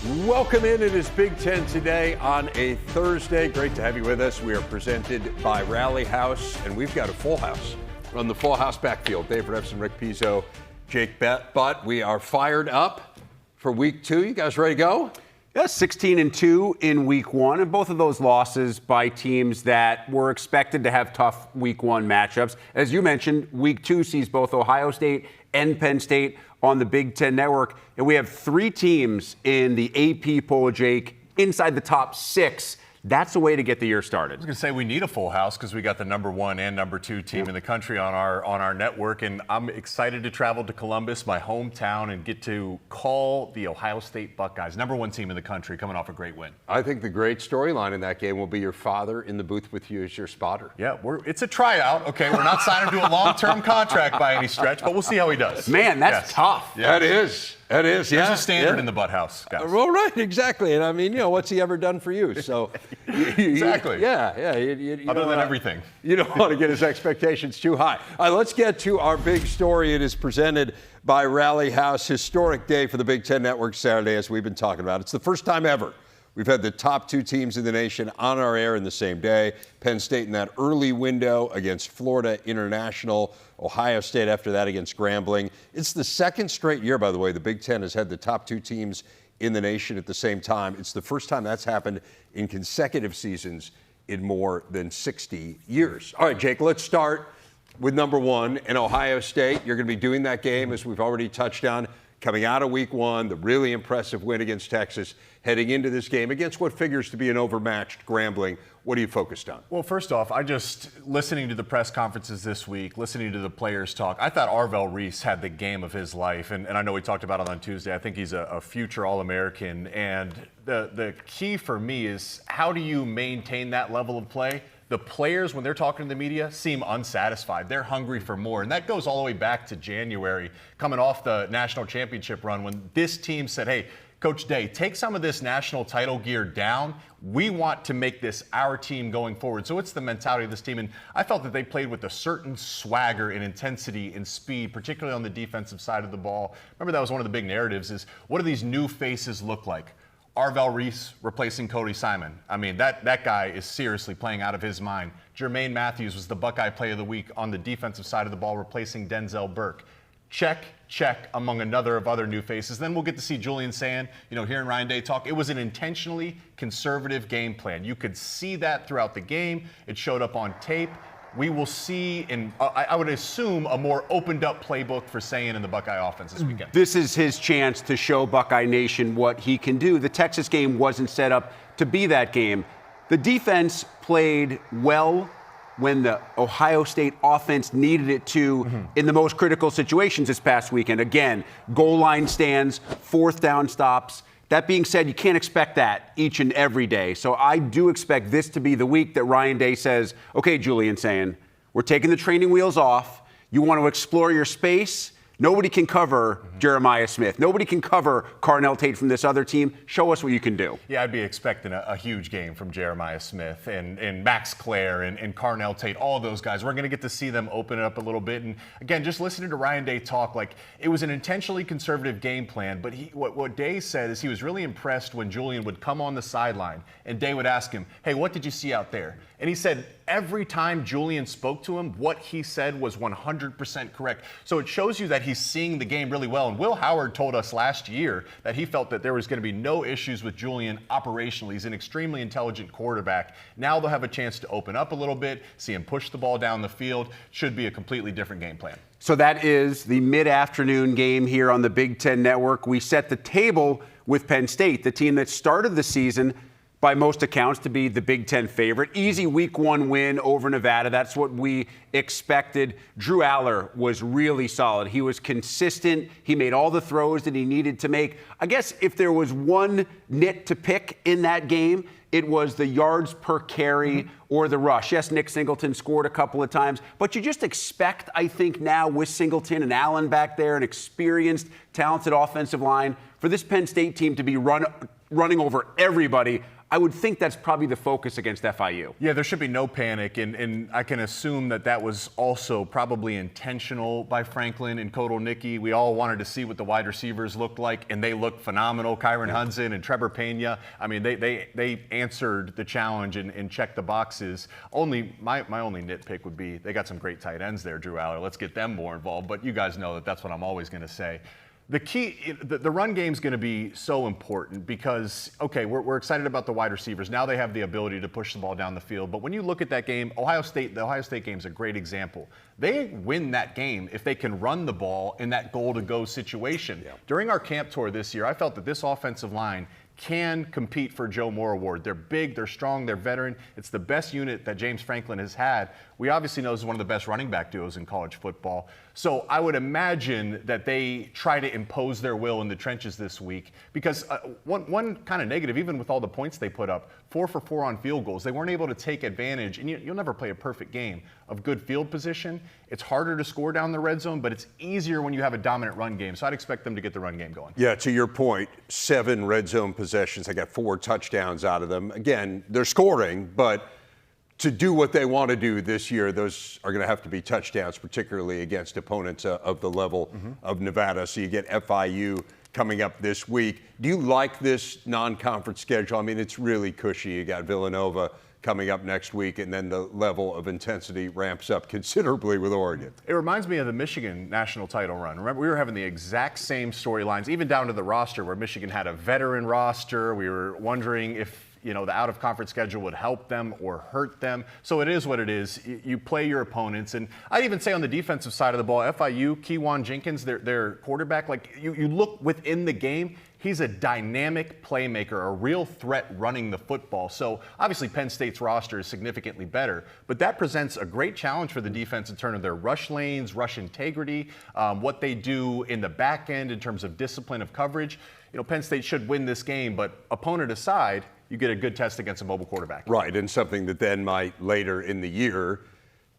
Welcome in. It is Big Ten today on a Thursday. Great to have you with us. We are presented by Rally House, and we've got a full house on the full house backfield. Dave Redempson, Rick Pizzo, Jake Butt. We are fired up for week 2. You guys ready to go? Yeah, 16-2 in week 1, and both of those losses by teams that were expected to have tough week 1 matchups. As you mentioned, week 2 sees both Ohio State and Penn State on the Big Ten Network, and we have 3 teams in the AP poll, Jake, inside the top 6. That's the way to get the year started. I was going to say we need a full house because we got the number 1 and number 2 team in the country on our network, and I'm excited to travel to Columbus, my hometown, and get to call the Ohio State Buckeyes, number 1 team in the country, coming off a great win. I think the great storyline in that game will be your father in the booth with you as your spotter. Yeah, it's a tryout. Okay, we're not signing to a long-term contract by any stretch, but we'll see how he does. Man, that's tough. Yes. That is. That is, There's a standard in the Butt House, guys. Well, right, exactly. And I mean, what's he ever done for you? So, exactly. Yeah. Other than everything. You don't want to get his expectations too high. All right, let's get to our big story. It is presented by Rally House. Historic day for the Big Ten Network Saturday, as we've been talking about. It's the first time ever we've had the top 2 teams in the nation on our air in the same day. Penn State in that early window against Florida International. Ohio State after that against Grambling. It's the second straight year, by the way, the Big Ten has had the top 2 teams in the nation at the same time. It's the first time that's happened in consecutive seasons in more than 60 years. All right, Jake, let's start with number 1 in Ohio State. You're going to be doing that game, as we've already touched on, coming out of week 1, the really impressive win against Texas, heading into this game against what figures to be an overmatched Grambling. What are you focused on? Well, first off, listening to the press conferences this week, listening to the players talk, I thought Arvell Reese had the game of his life. And I know we talked about it on Tuesday. I think he's a future All-American. And the key for me is, how do you maintain that level of play? The players, when they're talking to the media, seem unsatisfied. They're hungry for more. And that goes all the way back to January, coming off the national championship run, when this team said, hey, Coach Day, take some of this national title gear down. We want to make this our team going forward. So it's the mentality of this team. And I felt that they played with a certain swagger and intensity and speed, particularly on the defensive side of the ball. Remember, that was one of the big narratives, is what do these new faces look like? Arvell Reese replacing Cody Simon. I mean, that guy is seriously playing out of his mind. Jermaine Matthews was the Buckeye Play of the Week on the defensive side of the ball, replacing Denzel Burke. Check, among another of other new faces. Then we'll get to see Julian Sayin, hearing Ryan Day talk. It was an intentionally conservative game plan. You could see that throughout the game. It showed up on tape. We will see, I would assume, a more opened up playbook for Sayin and the Buckeye offense this weekend. This is his chance to show Buckeye Nation what he can do. The Texas game wasn't set up to be that game. The defense played well when the Ohio State offense needed it to in the most critical situations this past weekend. Again, goal line stands, 4th down stops. That being said, you can't expect that each and every day. So I do expect this to be the week that Ryan Day says, okay, Julian Sayin, we're taking the training wheels off. You want to explore your space? Nobody can cover Jeremiah Smith. Nobody can cover Carnell Tate from this other team. Show us what you can do. Yeah, I'd be expecting a huge game from Jeremiah Smith and Max Clare and Carnell Tate, all those guys. We're going to get to see them open it up a little bit. And again, just listening to Ryan Day talk, like, it was an intentionally conservative game plan. But what Day said is he was really impressed when Julian would come on the sideline and Day would ask him, hey, what did you see out there? And he said every time Julian spoke to him, what he said was 100% correct. So it shows you that he's seeing the game really well. And Will Howard told us last year that he felt that there was going to be no issues with Julian operationally. He's an extremely intelligent quarterback. Now they'll have a chance to open up a little bit, see him push the ball down the field. Should be a completely different game plan. So that is the mid-afternoon game here on the Big Ten Network. We set the table with Penn State, the team that started the season by most accounts to be the Big Ten favorite. Easy week 1 win over Nevada. That's what we expected. Drew Allar was really solid. He was consistent. He made all the throws that he needed to make. I guess if there was one nit to pick in that game, it was the yards per carry or the rush. Yes, Nick Singleton scored a couple of times, but you just expect, I think now with Singleton and Allen back there, an experienced, talented offensive line, for this Penn State team to be running over everybody I would think that's probably the focus against FIU. Yeah, there should be no panic, and I can assume that was also probably intentional by Franklin and Kotelnicki. We all wanted to see what the wide receivers looked like, and they looked phenomenal. Kyron Hudson and Trevor Pena. I mean, they answered the challenge and checked the boxes. My only nitpick would be they got some great tight ends there, Drew Allar. Let's get them more involved. But you guys know that's what I'm always going to say. The key, the run game is going to be so important because, okay, we're excited about the wide receivers. Now they have the ability to push the ball down the field. But when you look at that game, the Ohio State game is a great example. They win that game if they can run the ball in that goal-to-go situation. Yeah. During our camp tour this year, I felt that this offensive line can compete for Joe Moore Award. They're big, they're strong, they're veteran. It's the best unit that James Franklin has had. We obviously know this is one of the best running back duos in college football. So I would imagine that they try to impose their will in the trenches this week because one kind of negative, even with all the points they put up, 4 for 4 on field goals. They weren't able to take advantage, and you'll never play a perfect game, of good field position. It's harder to score down the red zone, but it's easier when you have a dominant run game. So I'd expect them to get the run game going. Yeah, to your point, 7 red zone possessions. They got 4 touchdowns out of them. Again, they're scoring, but to do what they want to do this year, those are going to have to be touchdowns, particularly against opponents of the level of Nevada. So you get FIU coming up this week. Do you like this non-conference schedule? I mean, it's really cushy. You got Villanova coming up next week, and then the level of intensity ramps up considerably with Oregon. It reminds me of the Michigan national title run. Remember, we were having the exact same storylines, even down to the roster, where Michigan had a veteran roster. We were wondering if the out-of-conference schedule would help them or hurt them. So it is what it is. You play your opponents. And I'd even say on the defensive side of the ball, FIU, Kewan Jenkins, their quarterback, like you look within the game, he's a dynamic playmaker, a real threat running the football. So obviously Penn State's roster is significantly better, but that presents a great challenge for the defense in terms of their rush lanes, rush integrity, what they do in the back end in terms of discipline of coverage. Penn State should win this game, but opponent aside, you get a good test against a mobile quarterback. Right, and something that then might later in the year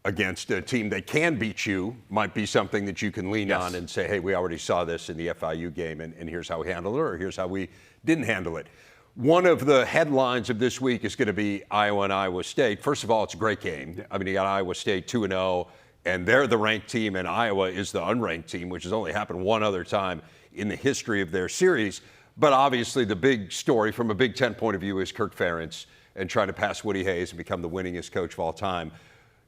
against a team that can beat you might be something that you can lean on and say, hey, we already saw this in the FIU game, and here's how we handled it, or here's how we didn't handle it. One of the headlines of this week is going to be Iowa and Iowa State. First of all, it's a great game. I mean, you got Iowa State 2-0, and they're the ranked team, and Iowa is the unranked team, which has only happened one other time in the history of their series. But obviously the big story from a Big Ten point of view is Kirk Ferentz and trying to pass Woody Hayes and become the winningest coach of all time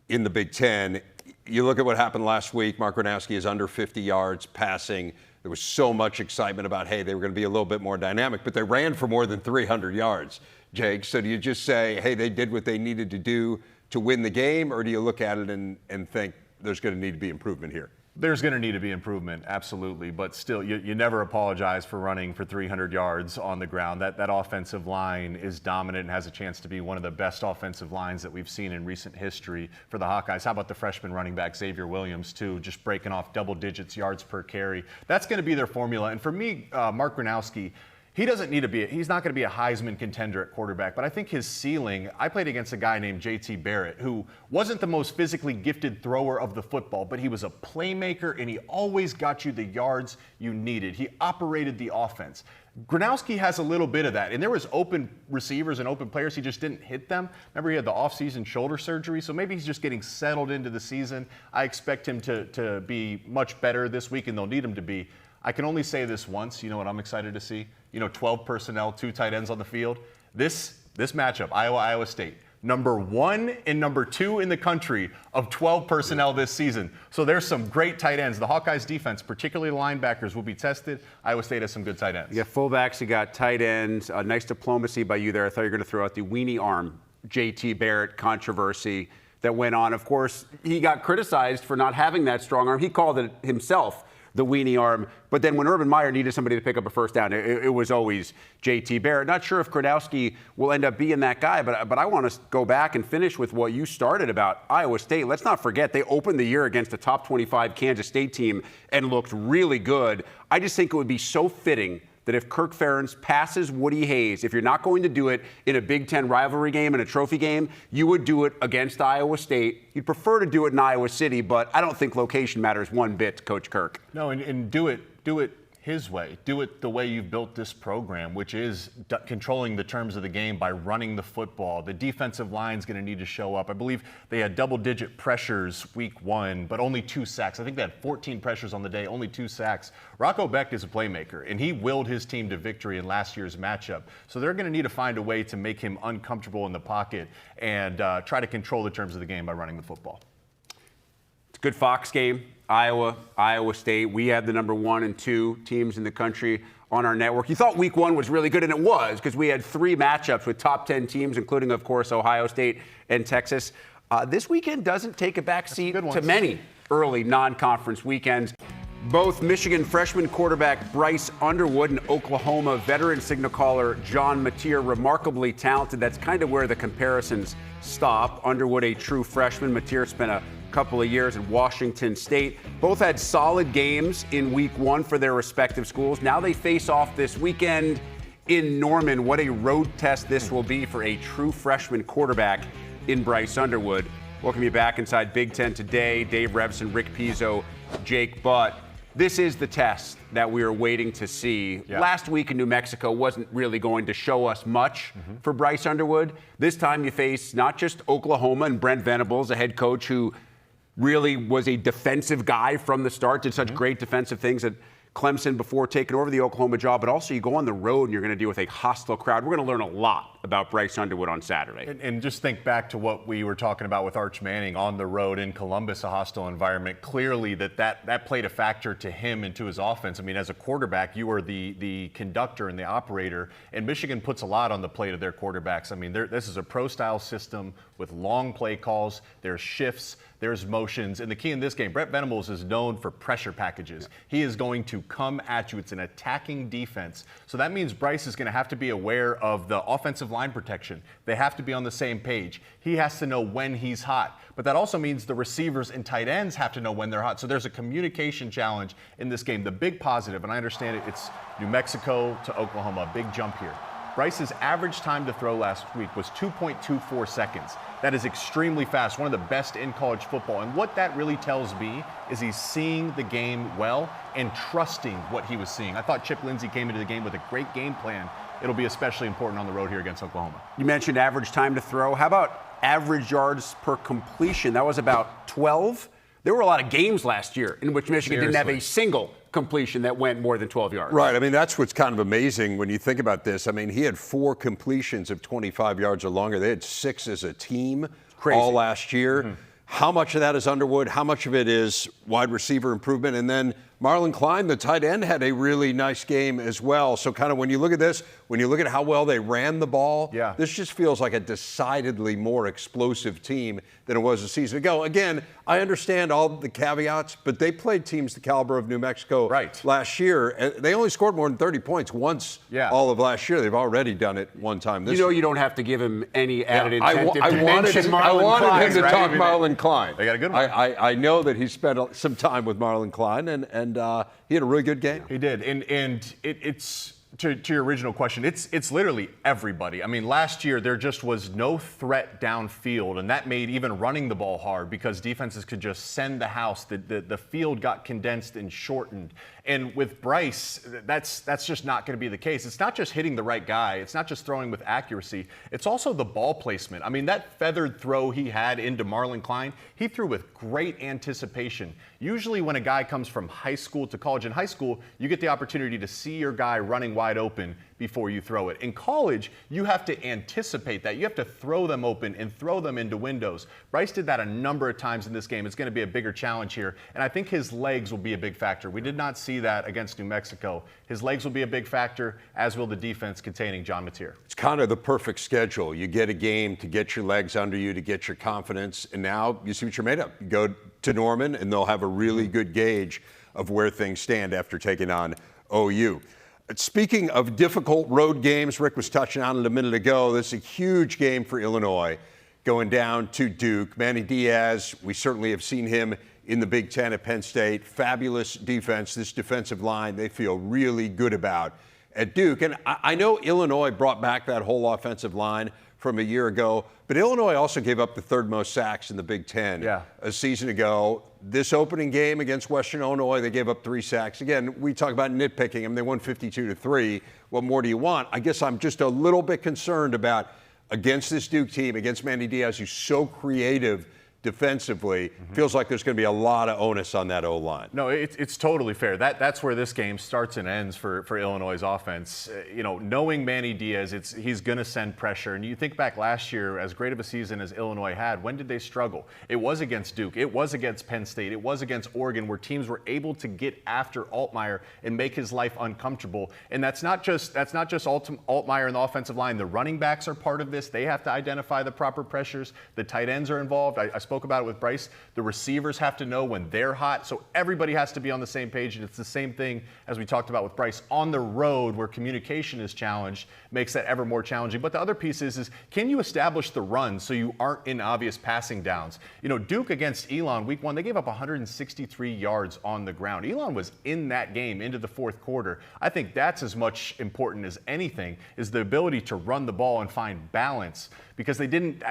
in the Big Ten. You look at what happened last week. Mark Gronowski is under 50 yards passing. There was so much excitement about, hey, they were going to be a little bit more dynamic, but they ran for more than 300 yards, Jake. So do you just say, hey, they did what they needed to do to win the game, or do you look at it and think there's going to need to be improvement here? There's going to need to be improvement, absolutely. But still, you never apologize for running for 300 yards on the ground. That offensive line is dominant and has a chance to be one of the best offensive lines that we've seen in recent history for the Hawkeyes. How about the freshman running back, Xavier Williams, too, just breaking off double digits yards per carry. That's going to be their formula. And for me, Mark Gronowski, he's not going to be a Heisman contender at quarterback, but I think his ceiling, I played against a guy named JT Barrett, who wasn't the most physically gifted thrower of the football, but he was a playmaker and he always got you the yards you needed. He operated the offense. Gronowski has a little bit of that, and there was open receivers and open players, he just didn't hit them. Remember, he had the off-season shoulder surgery, so maybe he's just getting settled into the season. I expect him to be much better this week, and they'll need him to be. I can only say this once. You know what I'm excited to see? 12 personnel, 2 tight ends on the field. This matchup, Iowa State, number 1 and number 2 in the country of 12 personnel this season. So there's some great tight ends. The Hawkeyes defense, particularly linebackers, will be tested. Iowa State has some good tight ends. You got fullbacks, you got tight ends. Nice diplomacy by you there. I thought you were going to throw out the weenie arm JT Barrett controversy that went on. Of course, he got criticized for not having that strong arm. He called it himself the weenie arm. But then when Urban Meyer needed somebody to pick up a first down, it was always JT Barrett. Not sure if Gronowski will end up being that guy, but I want to go back and finish with what you started about Iowa State. Let's not forget they opened the year against a top 25 Kansas State team and looked really good. I just think it would be so fitting that if Kirk Ferentz passes Woody Hayes, if you're not going to do it in a Big Ten rivalry game and a trophy game, you would do it against Iowa State. You'd prefer to do it in Iowa City, but I don't think location matters one bit to Coach Kirk. No, and do it his way. Do it the way you've built this program, which is controlling the terms of the game by running the football. The defensive line's going to need to show up. I believe they had double-digit pressures week 1, but only 2 sacks. I think they had 14 pressures on the day, only 2 sacks. Rocco Becht is a playmaker, and he willed his team to victory in last year's matchup. So they're going to need to find a way to make him uncomfortable in the pocket and try to control the terms of the game by running the football. It's a good Fox game. Iowa State. We had the number 1 and 2 teams in the country on our network. You thought week 1 was really good, and it was, because we had 3 matchups with top 10 teams, including, of course, Ohio State and Texas. This weekend doesn't take a back seat to many early non-conference weekends. Both Michigan freshman quarterback Bryce Underwood and Oklahoma veteran signal caller John Mateer, remarkably talented. That's kind of where the comparisons stop. Underwood, a true freshman. Mateer spent a couple of years at Washington State. Both had solid games in week 1 for their respective schools. Now they face off this weekend in Norman. What a road test this will be for a true freshman quarterback in Bryce Underwood. Welcome you back inside Big Ten Today. Dave Revson, Rick Pizzo, Jake Butt. This is the test that we are waiting to see. Yeah. Last week in New Mexico wasn't really going to show us much for Bryce Underwood. This time you face not just Oklahoma and Brent Venables, a head coach who really was a defensive guy from the start, did such great defensive things at Clemson before taking over the Oklahoma job, but also you go on the road and you're going to deal with a hostile crowd. We're going to learn a lot about Bryce Underwood on Saturday. And just think back to what we were talking about with Arch Manning on the road in Columbus, a hostile environment. Clearly that played a factor to him and to his offense. I mean, as a quarterback, you are the conductor and the operator, and Michigan puts a lot on the plate of their quarterbacks. I mean, this is a pro-style system with long play calls. There's shifts. There's motions. And the key in this game, Brent Venables is known for pressure packages. He is going to come at you. It's an attacking defense. So that means Bryce is going to have to be aware of the offensive line protection. They have to be on the same page. He has to know when he's hot. But that also means the receivers and tight ends have to know when they're hot. So there's a communication challenge in this game. The big positive, and I understand it, it's New Mexico to Oklahoma, a big jump here. Bryce's average time to throw last week was 2.24 seconds. That is extremely fast, one of the best in college football. And what that really tells me is he's seeing the game well and trusting what he was seeing. I thought Chip Lindsey came into the game with a great game plan. It'll be especially important on the road here against Oklahoma. You mentioned average time to throw. How about average yards per completion? That was about 12. There were a lot of games last year in which Michigan didn't have a single completion that went more than 12 yards. Right. I mean, that's what's kind of amazing when you think about this. I mean, he had 4 completions of 25 yards or longer. They had 6 as a team all last year. How much of that is Underwood? How much of it is wide receiver improvement? And then Marlon Klein, the tight end, had a really nice game as well. So kind of when you look at this, when you look at how well they ran the ball, this just feels like a decidedly more explosive team than it was a season ago. Again, I understand all the caveats, but they played teams the caliber of New Mexico last year. And they only scored more than 30 points once all of last year. They've already done it one time this year. You don't have to give him any added incentive I wanted him to talk Marlon Klein. They got a good one. I know that he spent some time with Marlon Klein, and he had a really good game. He did, and it's to your original question. It's literally everybody. I mean, last year there just was no threat downfield, and that made even running the ball hard because defenses could just send the house. The field got condensed and shortened. And with Bryce, that's just not going to be the case. It's not just hitting the right guy. It's not just throwing with accuracy. It's also the ball placement. I mean, that feathered throw he had into Marlon Klein, he threw with great anticipation. Usually when a guy comes from high school to college, in high school, you get the opportunity to see your guy running wide open before you throw it. In college, you have to anticipate that. You have to throw them open and throw them into windows. Bryce did that a number of times in this game. It's going to be a bigger challenge here, and I think his legs will be a big factor. We did not see that against New Mexico. His legs will be a big factor, as will the defense containing John Mateer. It's kind of the perfect schedule. You get a game to get your legs under you, to get your confidence, and now you see what you're made of. You go to Norman, and they'll have a really good gauge of where things stand after taking on OU. Speaking of difficult road games, Rick was touching on it a minute ago. This is a huge game for Illinois going down to Duke. Manny Diaz, we certainly have seen him in the Big Ten at Penn State. Fabulous defense. This defensive line they feel really good about at Duke. And I know Illinois brought back that whole offensive line from a year ago. But Illinois also gave up the third most sacks in the Big Ten a season ago. This opening game against Western Illinois, they gave up 3 sacks. Again, we talk about nitpicking them. They won 52-3. What more do you want? I guess I'm just a little bit concerned about against this Duke team, against Manny Diaz, who's so creative defensively. Feels like there's going to be a lot of onus on that O-line. No, it's totally fair. That's where this game starts and ends for Illinois' offense. Knowing Manny Diaz, he's going to send pressure. And you think back last year, as great of a season as Illinois had, when did they struggle? It was against Duke. It was against Penn State. It was against Oregon, where teams were able to get after Altmyer and make his life uncomfortable. And that's not just Altmyer and the offensive line. The running backs are part of this. They have to identify the proper pressures. The tight ends are involved. I spoke about it with Bryce. The receivers have to know when they're hot. So everybody has to be on the same page. And it's the same thing as we talked about with Bryce on the road, where communication is challenged, makes that ever more challenging. But the other piece is can you establish the run so you aren't in obvious passing downs? Duke against Elon week 1, they gave up 163 yards on the ground. Elon was in that game into the fourth quarter. I think that's as much important as anything, is the ability to run the ball and find balance, because I didn't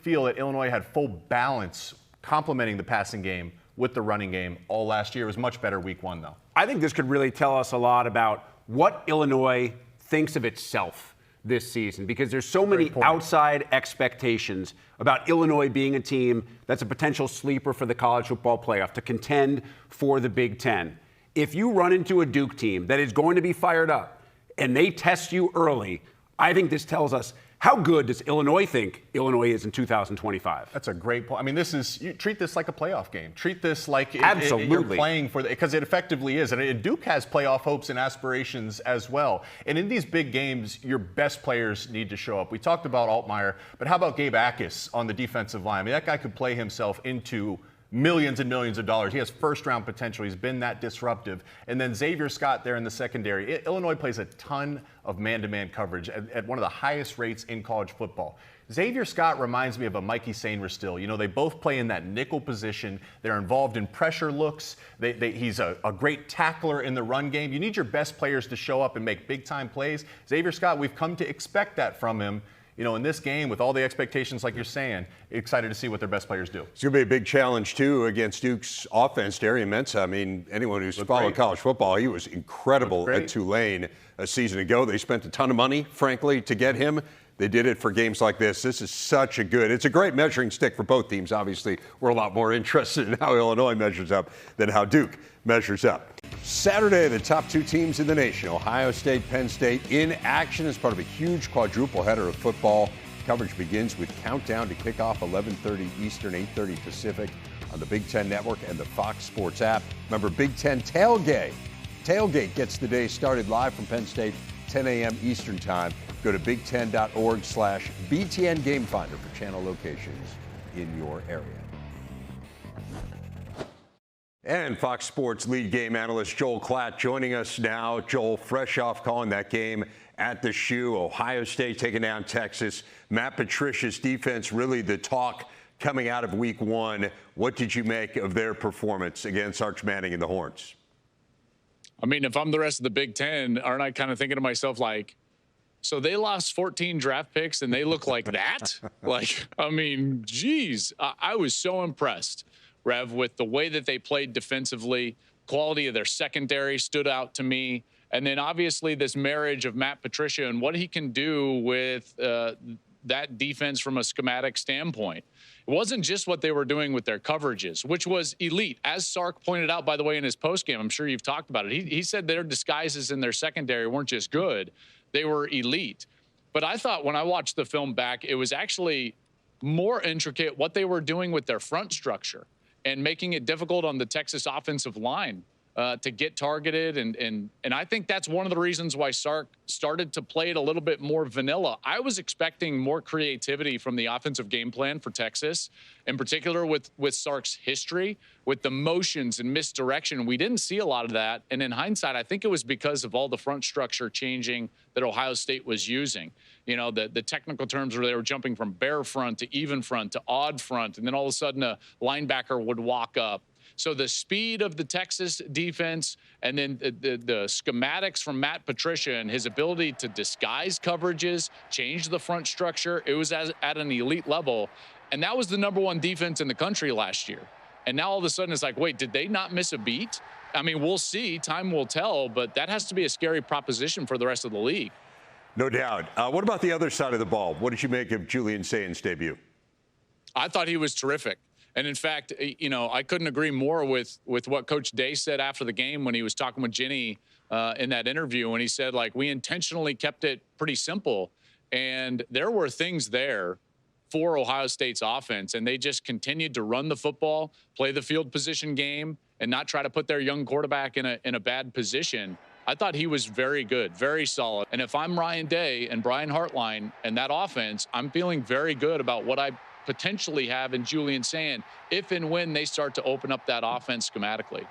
feel that Illinois had full balance complementing the passing game with the running game all last year. It was much better week 1, though. I think this could really tell us a lot about what Illinois thinks of itself this season, because there's so many outside expectations about Illinois being a team that's a potential sleeper for the college football playoff, to contend for the Big Ten. If you run into a Duke team that is going to be fired up and they test you early, I think this tells us how good does Illinois think Illinois is in 2025? That's a great point. I mean, you treat this like a playoff game. Treat this like you're playing for because it effectively is. And Duke has playoff hopes and aspirations as well. And in these big games, your best players need to show up. We talked about Altmyer, but how about Gabe Akis on the defensive line? I mean, that guy could play himself into millions and millions of dollars. He has first-round potential. He's been that disruptive. And then Xavier Scott there in the secondary. Illinois plays a ton of man-to-man coverage at one of the highest rates in college football. Xavier Scott reminds me of a Mikey Sainristil. They both play in that nickel position. They're involved in pressure looks. He's a great tackler in the run game. You need your best players to show up and make big-time plays. Xavier Scott, we've come to expect that from him. In this game, with all the expectations, like you're saying, excited to see what their best players do. It's going to be a big challenge, too, against Duke's offense. Darian Mensah, I mean, anyone who's followed college football, he was incredible at Tulane a season ago. They spent a ton of money, frankly, to get him. They did it for games like this. This is it's a great measuring stick for both teams. Obviously, we're a lot more interested in how Illinois measures up than how Duke measures up. Saturday, the top 2 teams in the nation, Ohio State, Penn State, in action as part of a huge quadruple header of football. Coverage begins with countdown to kickoff, 11:30 Eastern, 8:30 Pacific on the Big Ten Network and the Fox Sports app. Remember, Big Ten Tailgate. Tailgate gets the day started live from Penn State, 10 a.m. Eastern Time. Go to big10.org/BTN Game Finder for channel locations in your area. And Fox Sports lead game analyst Joel Klatt joining us now. Joel, fresh off calling that game at the Shoe, Ohio State taking down Texas. Matt Patricia's defense, really the talk coming out of week 1. What did you make of their performance against Arch Manning and the Horns? I mean, if I'm the rest of the Big Ten, aren't I kind of thinking to myself, like, so they lost 14 draft picks and they look like that? Geez, I was so impressed, Rev, with the way that they played defensively. Quality of their secondary stood out to me. And then obviously this marriage of Matt Patricia and what he can do with that defense from a schematic standpoint. It wasn't just what they were doing with their coverages, which was elite. As Sark pointed out, by the way, in his postgame, I'm sure you've talked about it. He said their disguises in their secondary weren't just good, they were elite. But I thought when I watched the film back, it was actually more intricate what they were doing with their front structure and making it difficult on the Texas offensive line to get targeted. And I think that's one of the reasons why Sark started to play it a little bit more vanilla. I was expecting more creativity from the offensive game plan for Texas, in particular with Sark's history, with the motions and misdirection. We didn't see a lot of that. And in hindsight, I think it was because of all the front structure changing that Ohio State was using. The technical terms where they were jumping from bare front to even front to odd front, and then all of a sudden a linebacker would walk up. So the speed of the Texas defense and then the schematics from Matt Patricia and his ability to disguise coverages, change the front structure, it was at an elite level. And that was the #1 defense in the country last year. And now all of a sudden it's like, wait, did they not miss a beat? I mean, we'll see. Time will tell. But that has to be a scary proposition for the rest of the league. No doubt. What about the other side of the ball? What did you make of Julian Sayin's debut? I thought he was terrific. And in fact, you know, I couldn't agree more with what Coach Day said after the game when he was talking with Ginny in that interview. And he said, like, we intentionally kept it pretty simple. And there were things there for Ohio State's offense, and they just continued to run the football, play the field position game, and not try to put their young quarterback in a bad position. I thought he was very good, very solid. And if I'm Ryan Day and Brian Hartline and that offense, I'm feeling very good about what I potentially have in Julian Sayin if and when they start to open up that offense schematically.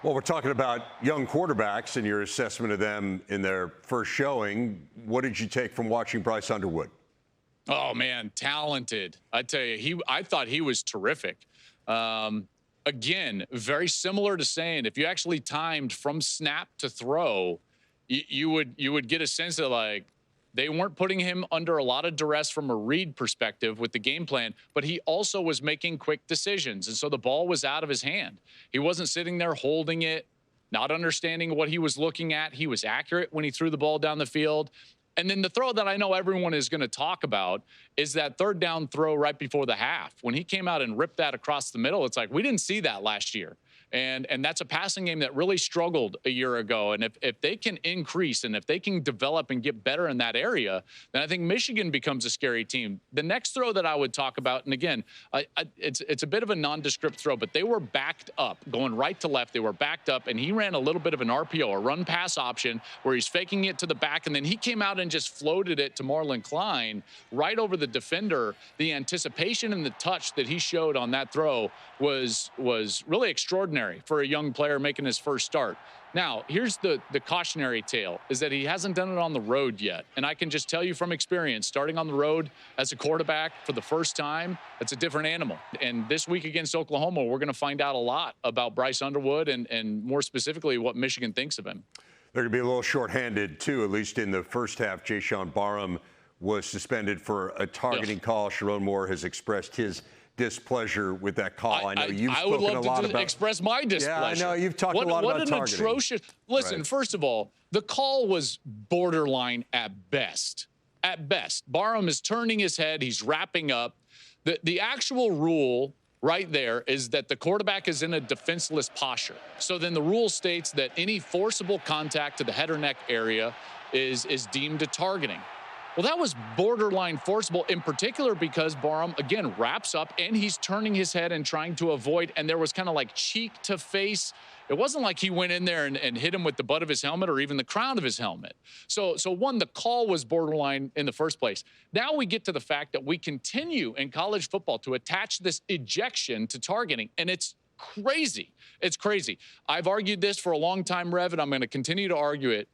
Well, we're talking about young quarterbacks and your assessment of them in their first showing. What did you take from watching Bryce Underwood? Oh, man, talented. I tell you, I thought he was terrific. Again, very similar to Sayin, if you actually timed from snap to throw, you would get a sense of, like, they weren't putting him under a lot of duress from a read perspective with the game plan, but he also was making quick decisions. And so the ball was out of his hand. He wasn't sitting there holding it, not understanding what he was looking at. He was accurate when he threw the ball down the field. And then the throw that I know everyone is going to talk about is that third down throw right before the half. When he came out and ripped that across the middle, it's like, we didn't see that last year. And that's a passing game that really struggled a year ago. And if they can increase and if they can develop and get better in that area, then I think Michigan becomes a scary team. The next throw that I would talk about, and again, it's a bit of a nondescript throw, but they were backed up, going right to left. They were backed up, and he ran a little bit of an RPO, a run-pass option, where he's faking it to the back, and then he came out and just floated it to Marlon Klein right over the defender. The anticipation and the touch that he showed on that throw was really extraordinary for a young player making his first start. Now, here's the cautionary tale, is that he hasn't done it on the road yet. And I can just tell you from experience, starting on the road as a quarterback for the first time, it's a different animal. And this week against Oklahoma, we're going to find out a lot about Bryce Underwood and more specifically what Michigan thinks of him. They're going to be a little shorthanded, too, at least in the first half. Jayshon Barham was suspended for a targeting call. Sharon Moore has expressed his displeasure with that call. I know you've spoken a lot about. Express my displeasure. Yeah, I know you've talked a lot about targeting. What an atrocious. Listen, Right. First of all, the call was borderline at best. At best, Barham is turning his head. He's wrapping up. The actual rule right there is that the quarterback is in a defenseless posture. So then the rule states that any forcible contact to the head or neck area is deemed a targeting. Well, that was borderline forcible, in particular because Barham, again, wraps up and he's turning his head and trying to avoid, and there was kind of like cheek to face. It wasn't like he went in there and hit him with the butt of his helmet or even the crown of his helmet. So one, the call was borderline in the first place. Now we get to the fact that we continue in college football to attach this ejection to targeting, and it's crazy. It's crazy. I've argued this for a long time, Rev, and I'm going to continue to argue it.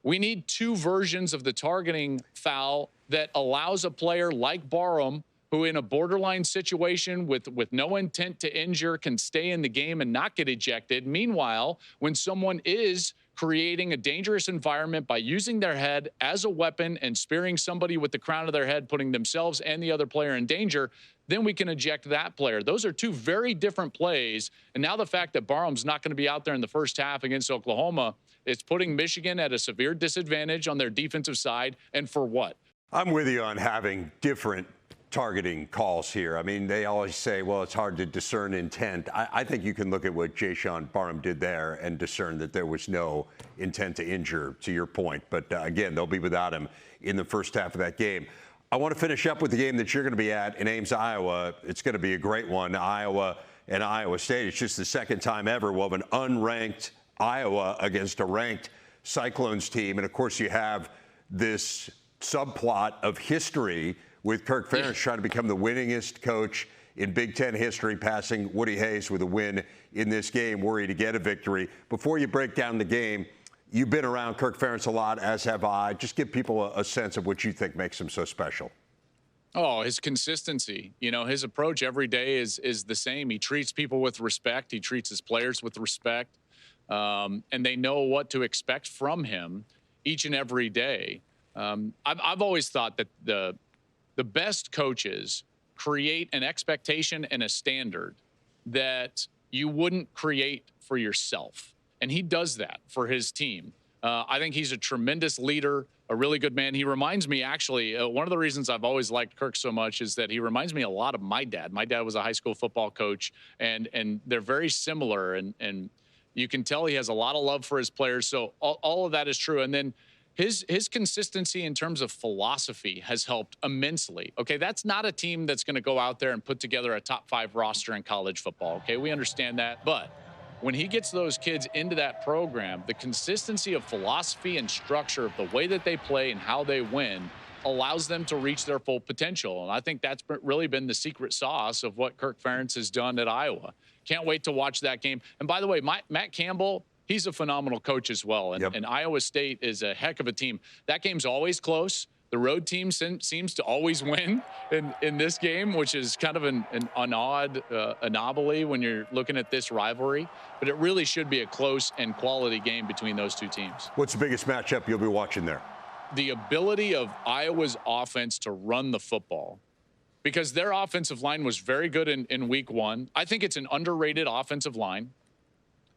We need two versions of the targeting foul that allows a player like Barham, who in a borderline situation with no intent to injure can stay in the game and not get ejected. Meanwhile, when someone is creating a dangerous environment by using their head as a weapon and spearing somebody with the crown of their head, putting themselves and the other player in danger, then we can eject that player. Those are two very different plays. And now the fact that Barham's not going to be out there in the first half against Oklahoma, it's putting Michigan at a severe disadvantage on their defensive side. And for what? I'm with you on having different targeting calls here. I mean, they always say, well, it's hard to discern intent. I think you can look at what Jayshon Barham did there and discern that there was no intent to injure, to your point. But again, they'll be without him in the first half of that game. I want to finish up with the game that you're going to be at in Ames, Iowa. It's going to be a great one, Iowa and Iowa State. It's just the second time ever we'll have an unranked Iowa against a ranked Cyclones team. And, of course, you have this subplot of history with Kirk Ferentz trying to become the winningest coach in Big Ten history, passing Woody Hayes with a win in this game, worried to get a victory. Before you break down the game, you've been around Kirk Ferentz a lot, as have I. Just give people a sense of what you think makes him so special. Oh, his consistency. His approach every day is the same. He treats people with respect. He treats his players with respect. And they know what to expect from him each and every day. I've always thought that the best coaches create an expectation and a standard that you wouldn't create for yourself. And he does that for his team. I think he's a tremendous leader, a really good man. He reminds me, actually, one of the reasons I've always liked Kirk so much is that he reminds me a lot of my dad. My dad was a high school football coach, and they're very similar. And you can tell he has a lot of love for his players. So all of that is true. And then his consistency in terms of philosophy has helped immensely. Okay, that's not a team that's going to go out there and put together a top 5 roster in college football. Okay, we understand that. But when he gets those kids into that program, the consistency of philosophy and structure of the way that they play and how they win allows them to reach their full potential. And I think that's really been the secret sauce of what Kirk Ferentz has done at Iowa. Can't wait to watch that game. And by the way, Matt Campbell, he's a phenomenal coach as well. And Iowa State is a heck of a team. That game's always close. The road team seems to always win in this game, which is kind of an odd anomaly when you're looking at this rivalry. But it really should be a close and quality game between those two teams. What's the biggest matchup you'll be watching there? The ability of Iowa's offense to run the football, because their offensive line was very good in week 1. I think it's an underrated offensive line.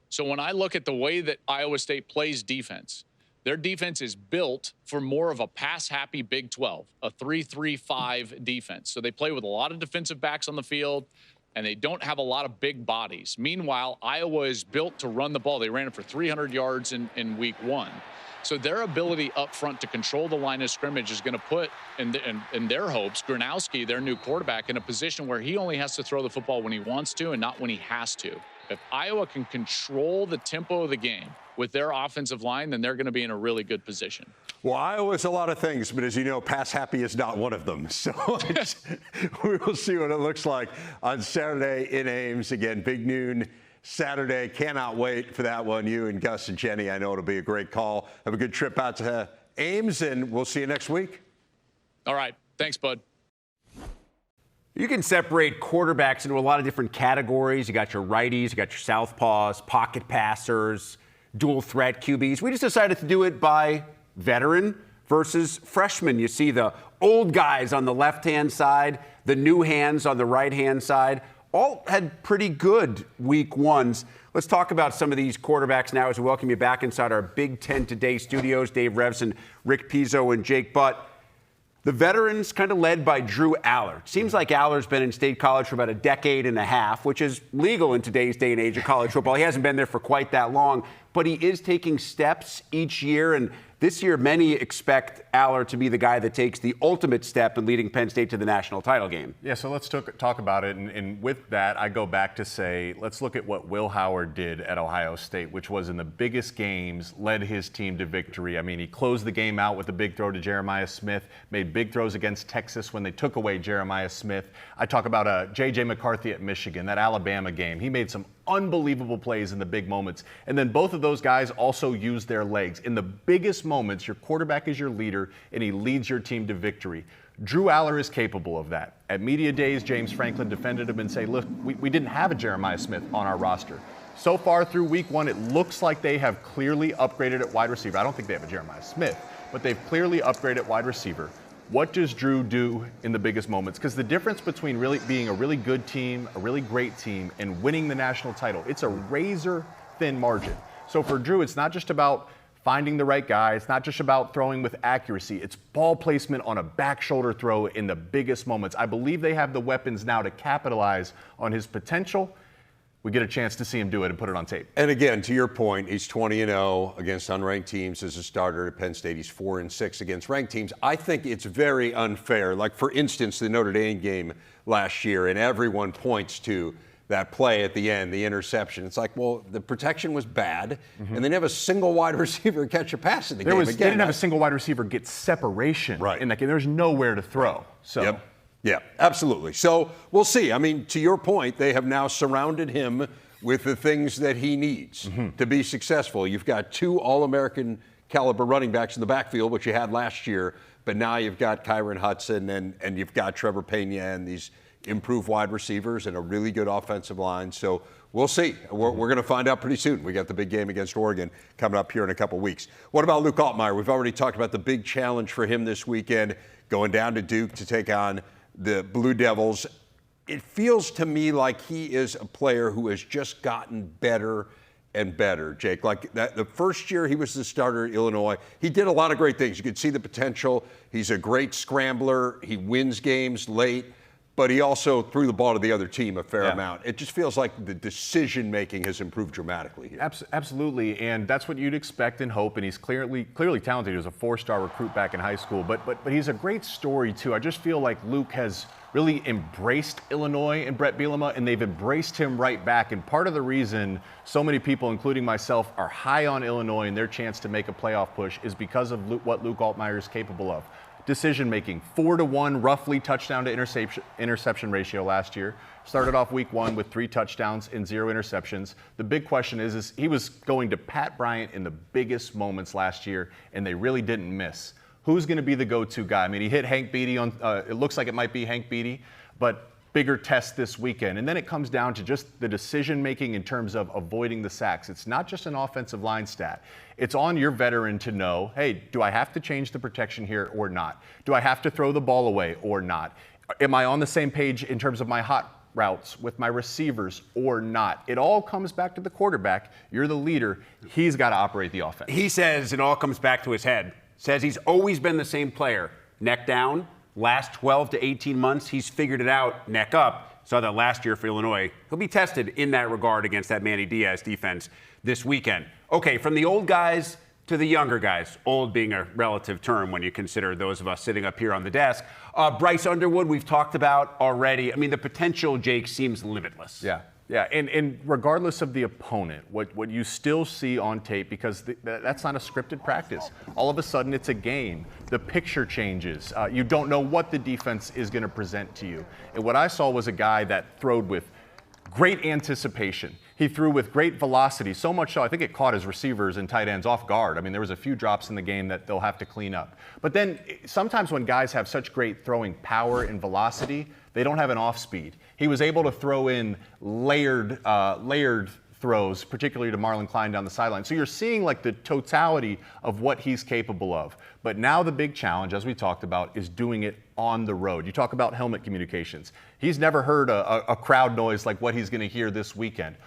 So when I look at the way that Iowa State plays defense, their defense is built for more of a pass-happy Big 12, a 3-3-5 defense. So they play with a lot of defensive backs on the field, and they don't have a lot of big bodies. Meanwhile, Iowa is built to run the ball. They ran it for 300 yards in week 1. So their ability up front to control the line of scrimmage is going to put, in their hopes, Gronowski, their new quarterback, in a position where he only has to throw the football when he wants to and not when he has to. If Iowa can control the tempo of the game with their offensive line, then they're going to be in a really good position. Well, Iowa's a lot of things, but as you know, pass happy is not one of them. So we will see what it looks like on Saturday in Ames. Again, big noon Saturday. Cannot wait for that one. You and Gus and Jenny, I know it'll be a great call. Have a good trip out to Ames, and we'll see you next week. All right. Thanks, bud. You can separate quarterbacks into a lot of different categories. You got your righties, you got your southpaws, pocket passers, dual threat QBs. We just decided to do it by veteran versus freshman. You see the old guys on the left-hand side, the new hands on the right-hand side. All had pretty good week 1s. Let's talk about some of these quarterbacks now as we welcome you back inside our Big Ten Today studios. Dave Revson, Rick Pizzo, and Jake Butt. The veterans kind of led by Drew Allar. Seems like Allar's been in State College for about a decade and a half, which is legal in today's day and age of college football. He hasn't been there for quite that long, but he is taking steps each year. And this year, many expect Allar to be the guy that takes the ultimate step in leading Penn State to the national title game. Yeah, so let's talk about it. And with that, I go back to say, let's look at what Will Howard did at Ohio State, which was in the biggest games, led his team to victory. I mean, he closed the game out with a big throw to Jeremiah Smith, made big throws against Texas when they took away Jeremiah Smith. I talk about J.J. McCarthy at Michigan, that Alabama game. He made some unbelievable plays in the big moments. And then both of those guys also use their legs. In the biggest moments, your quarterback is your leader, and he leads your team to victory. Drew Allar is capable of that. At media days, James Franklin defended him and said, look, we didn't have a Jeremiah Smith on our roster. So far through week 1, it looks like they have clearly upgraded at wide receiver. I don't think they have a Jeremiah Smith, but they've clearly upgraded at wide receiver. What does Drew do in the biggest moments? Because the difference between really being a really good team, a really great team, and winning the national title, it's a razor-thin margin. So for Drew, it's not just about finding the right guy. It's not just about throwing with accuracy. It's ball placement on a back shoulder throw in the biggest moments. I believe they have the weapons now to capitalize on his potential. We get a chance to see him do it and put it on tape. And again, to your point, he's 20-0 against unranked teams as a starter at Penn State. He's 4-6 against ranked teams. I think it's very unfair. Like, for instance, the Notre Dame game last year, and everyone points to that play at the end, the interception. It's like, well, the protection was bad, and they didn't have a single wide receiver catch a pass in the game. They didn't have a single wide receiver get separation in that game. There's nowhere to throw. So. Yep. Yeah, absolutely. So we'll see. I mean, to your point, they have now surrounded him with the things that he needs to be successful. You've got 2 All-American caliber running backs in the backfield, which you had last year. But now you've got Kyron Hudson and you've got Trevor Pena and these improved wide receivers and a really good offensive line. So we'll see. We're going to find out pretty soon. We got the big game against Oregon coming up here in a couple weeks. What about Luke Altmyer? We've already talked about the big challenge for him this weekend, going down to Duke to take on the Blue Devils. It feels to me like he is a player who has just gotten better and better, Jake. Like that, the first year he was the starter at Illinois, he did a lot of great things. You could see the potential. He's a great scrambler. He wins games late, but he also threw the ball to the other team a fair amount. It just feels like the decision-making has improved dramatically here. Absolutely, and that's what you'd expect and hope, and he's clearly talented. He was a 4-star recruit back in high school, but he's a great story, too. I just feel like Luke has really embraced Illinois and Brett Bielema, and they've embraced him right back. And part of the reason so many people, including myself, are high on Illinois and their chance to make a playoff push is because of what Luke Altmyer is capable of. Decision-making, 4-to-1 roughly touchdown to interception ratio last year. Started off week 1 with 3 touchdowns and 0 interceptions. The big question is he was going to Pat Bryant in the biggest moments last year, and they really didn't miss. Who's going to be the go-to guy? I mean, he hit Hank Beatty on, it looks like it might be Hank Beatty, but bigger test this weekend. And then it comes down to just the decision-making in terms of avoiding the sacks. It's not just an offensive line stat. It's on your veteran to know, hey, do I have to change the protection here or not? Do I have to throw the ball away or not? Am I on the same page in terms of my hot routes with my receivers or not? It all comes back to the quarterback. You're the leader. He's got to operate the offense. He says it all comes back to his head. Says he's always been the same player. Neck down. Last 12 to 18 months, he's figured it out. Neck up. Saw that last year for Illinois. He'll be tested in that regard against that Manny Diaz defense this weekend. Okay, from the old guys to the younger guys. Old being a relative term when you consider those of us sitting up here on the desk. Bryce Underwood, we've talked about already. I mean, the potential, Jake, seems limitless. Yeah, and regardless of the opponent, what you still see on tape, because that's not a scripted practice. All of a sudden, it's a game. The picture changes. You don't know what the defense is going to present to you. And what I saw was a guy that throwed with great anticipation. He threw with great velocity, so much so I think it caught his receivers and tight ends off guard. I mean, there was a few drops in the game that they'll have to clean up. But then sometimes when guys have such great throwing power and velocity, they don't have an off speed. He was able to throw in layered throws, particularly to Marlon Klein down the sideline. So you're seeing like the totality of what he's capable of. But now the big challenge, as we talked about, is doing it on the road. You talk about helmet communications. He's never heard a crowd noise like what he's going to hear this weekend.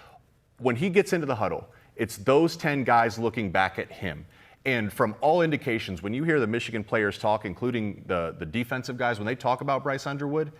When he gets into the huddle, it's those 10 guys looking back at him. And from all indications, when you hear the Michigan players talk, including the defensive guys, when they talk about Bryce Underwood,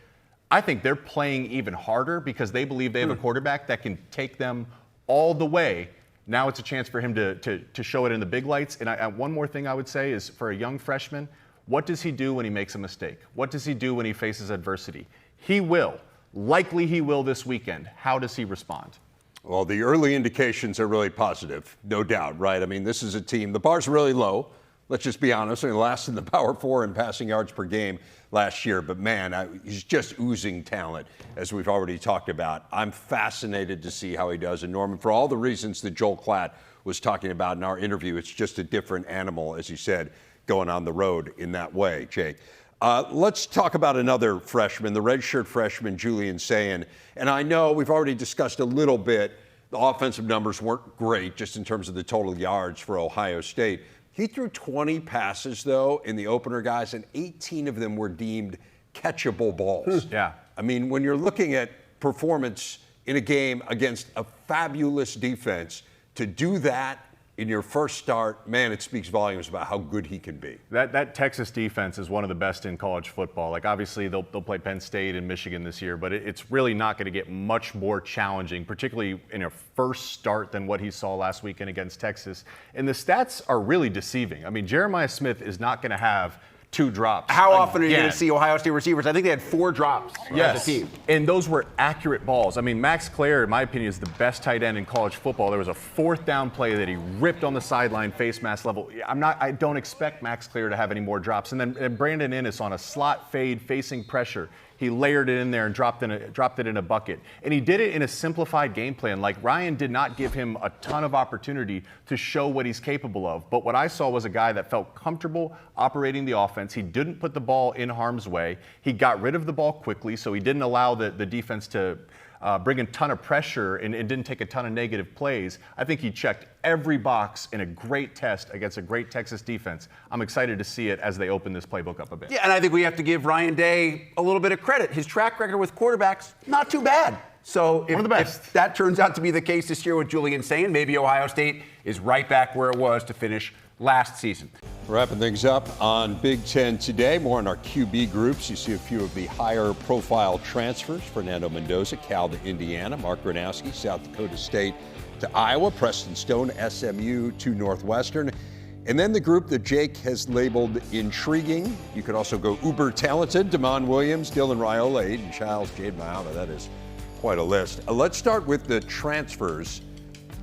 I think they're playing even harder because they believe they have a quarterback that can take them all the way. Now it's a chance for him to show it in the big lights. And one more thing I would say is for a young freshman, what does he do when he makes a mistake? What does he do when he faces adversity? He will. Likely he will this weekend. How does he respond? Well, the early indications are really positive, no doubt, right? I mean, this is a team, the bar's really low. Let's just be honest. I mean, last in the Power 4 in passing yards per game last year. But, man, he's just oozing talent, as we've already talked about. I'm fascinated to see how he does. And, Norman, for all the reasons that Joel Klatt was talking about in our interview, it's just a different animal, as you said, going on the road in that way, Jake. Let's talk about another freshman, the redshirt freshman, Julian Sayin. And I know we've already discussed a little bit. The offensive numbers weren't great just in terms of the total yards for Ohio State. He threw 20 passes, though, in the opener, guys, and 18 of them were deemed catchable balls. Yeah. I mean, when you're looking at performance in a game against a fabulous defense, to do that in your first start, man, it speaks volumes about how good he can be. That Texas defense is one of the best in college football. Like, obviously, they'll play Penn State and Michigan this year, but it's really not going to get much more challenging, particularly in a first start than what he saw last weekend against Texas. And the stats are really deceiving. I mean, Jeremiah Smith is not going to have 2 drops. How often are you going to see Ohio State receivers? I think they had 4 drops as a team. And those were accurate balls. I mean, Max Clare, in my opinion, is the best tight end in college football. There was a 4th down play that he ripped on the sideline, face mask level. I don't expect Max Clare to have any more drops. And then Brandon Innes on a slot fade, facing pressure. he layered it in there and dropped it in a bucket. And he did it in a simplified game plan. Like, Ryan did not give him a ton of opportunity to show what he's capable of. But what I saw was a guy that felt comfortable operating the offense. He didn't put the ball in harm's way. He got rid of the ball quickly, so he didn't allow the defense to bring a ton of pressure and didn't take a ton of negative plays. I think he checked every box in a great test against a great Texas defense. I'm excited to see it as they open this playbook up a bit. Yeah, and I think we have to give Ryan Day a little bit of credit. His track record with quarterbacks, not too bad. So if that turns out to be the case this year with Julian Sayin, maybe Ohio State is right back where it was to finish last season. Wrapping things up on Big Ten today. More on our QB groups. You see a few of the higher profile transfers. Fernando Mendoza, Cal to Indiana. Mark Gronowski, South Dakota State to Iowa. Preston Stone, SMU to Northwestern. And then the group that Jake has labeled intriguing. You could also go uber talented. Damon Williams, Dylan Raiola, Aiden Childs, Jade Mailata. That is quite a list. Let's start with the transfers.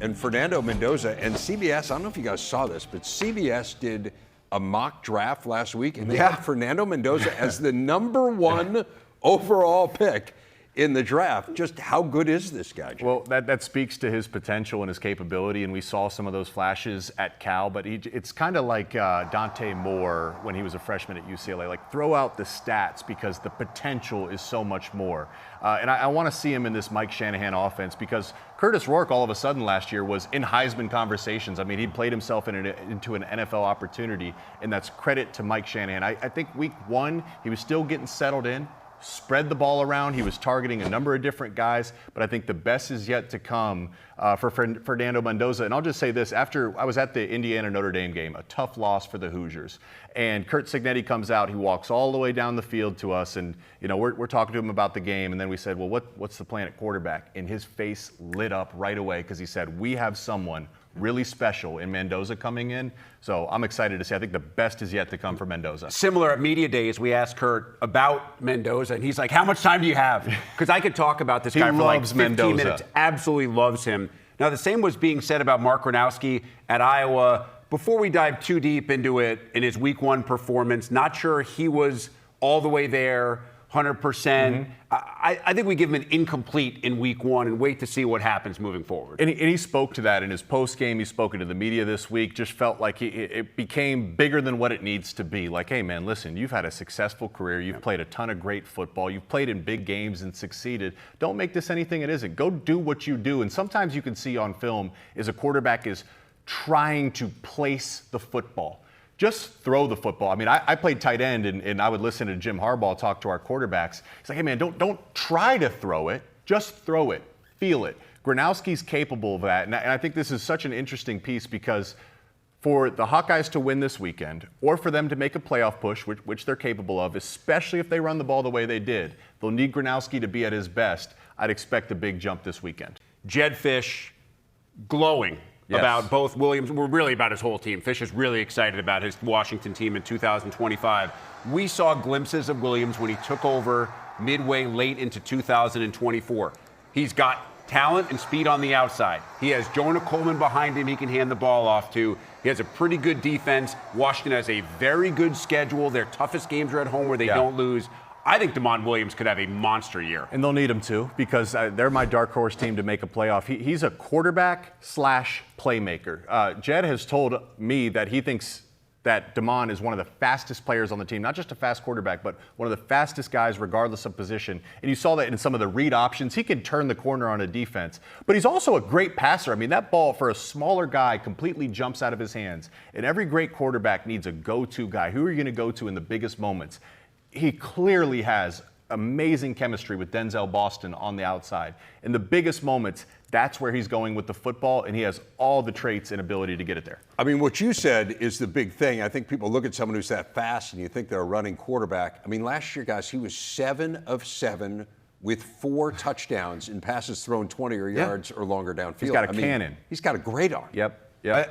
And Fernando Mendoza and CBS, I don't know if you guys saw this, but CBS did a mock draft last week, and they had Fernando Mendoza as the number 1 overall pick in the draft. Just how good is this guy, Jay? Well, that speaks to his potential and his capability, and we saw some of those flashes at Cal, but it's kind of like Dante Moore when he was a freshman at UCLA. Like, throw out the stats because the potential is so much more. And I want to see him in this Mike Shanahan offense because Curtis Rourke all of a sudden last year was in Heisman conversations. I mean, he played himself into an NFL opportunity, and that's credit to Mike Shanahan. I think week 1, he was still getting settled in. Spread the ball around. He was targeting a number of different guys, but I think the best is yet to come for Fernando Mendoza. And I'll just say this, after I was at the Indiana-Notre Dame game, a tough loss for the Hoosiers, and Curt Cignetti comes out, he walks all the way down the field to us, and we're talking to him about the game, and then we said, well, what's the plan at quarterback? And his face lit up right away because he said, we have someone really special in Mendoza coming in. So I'm excited to see. I think the best is yet to come for Mendoza. Similar at Media Days, we asked Curt about Mendoza, and he's like, how much time do you have? Because I could talk about this guy for like 15 minutes. Absolutely loves him. Now, the same was being said about Mark Gronowski at Iowa. Before we dive too deep into it, in his week 1 performance, not sure he was all the way there, 100%. Mm-hmm. I think we give him an incomplete in week 1 and wait to see what happens moving forward. And he spoke to that in his post game. He's spoken to the media this week. Just felt like it became bigger than what it needs to be. Like, hey, man, listen, you've had a successful career. You've played a ton of great football. You've played in big games and succeeded. Don't make this anything it isn't. Go do what you do. And sometimes you can see on film is a quarterback is trying to place the football. Just throw the football. I mean, I played tight end, and I would listen to Jim Harbaugh talk to our quarterbacks. He's like, hey, man, don't try to throw it. Just throw it. Feel it. Gronowski's capable of that. And I think this is such an interesting piece because for the Hawkeyes to win this weekend or for them to make a playoff push, which they're capable of, especially if they run the ball the way they did, they'll need Gronowski to be at his best. I'd expect a big jump this weekend. Jed Fish glowing. Yes. About both Williams, we're really about his whole team. Fish is really excited about his Washington team in 2025. We saw glimpses of Williams when he took over midway late into 2024. He's got talent and speed on the outside. He has Jonah Coleman behind him he can hand the ball off to. He has a pretty good defense. Washington has a very good schedule. Their toughest games are at home where they don't lose. I think Damon Williams could have a monster year. And they'll need him to because they're my dark horse team to make a playoff. He's a quarterback / playmaker. Jed has told me that he thinks that Damon is one of the fastest players on the team, not just a fast quarterback, but one of the fastest guys regardless of position. And you saw that in some of the read options. He can turn the corner on a defense, but he's also a great passer. I mean, that ball for a smaller guy completely jumps out of his hands. And every great quarterback needs a go-to guy. Who are you going to go to in the biggest moments? He clearly has amazing chemistry with Denzel Boston on the outside. In the biggest moments, that's where he's going with the football, and he has all the traits and ability to get it there. I mean, what you said is the big thing. I think people look at someone who's that fast, and you think they're a running quarterback. I mean, last year, guys, he was 7 of 7 with 4 touchdowns in passes thrown 20 yards or longer downfield. He's got a cannon. He's got a great arm. Yep.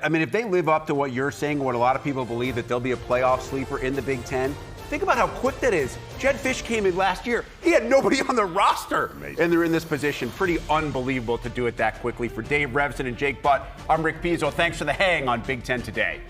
I mean, if they live up to what you're saying, what a lot of people believe, that they'll be a playoff sleeper in the Big Ten, think about how quick that is. Jed Fish came in last year. He had nobody on the roster. Amazing. And they're in this position. Pretty unbelievable to do it that quickly. For Dave Revson and Jake Butt, I'm Rick Pizzo. Thanks for the hang on Big Ten Today.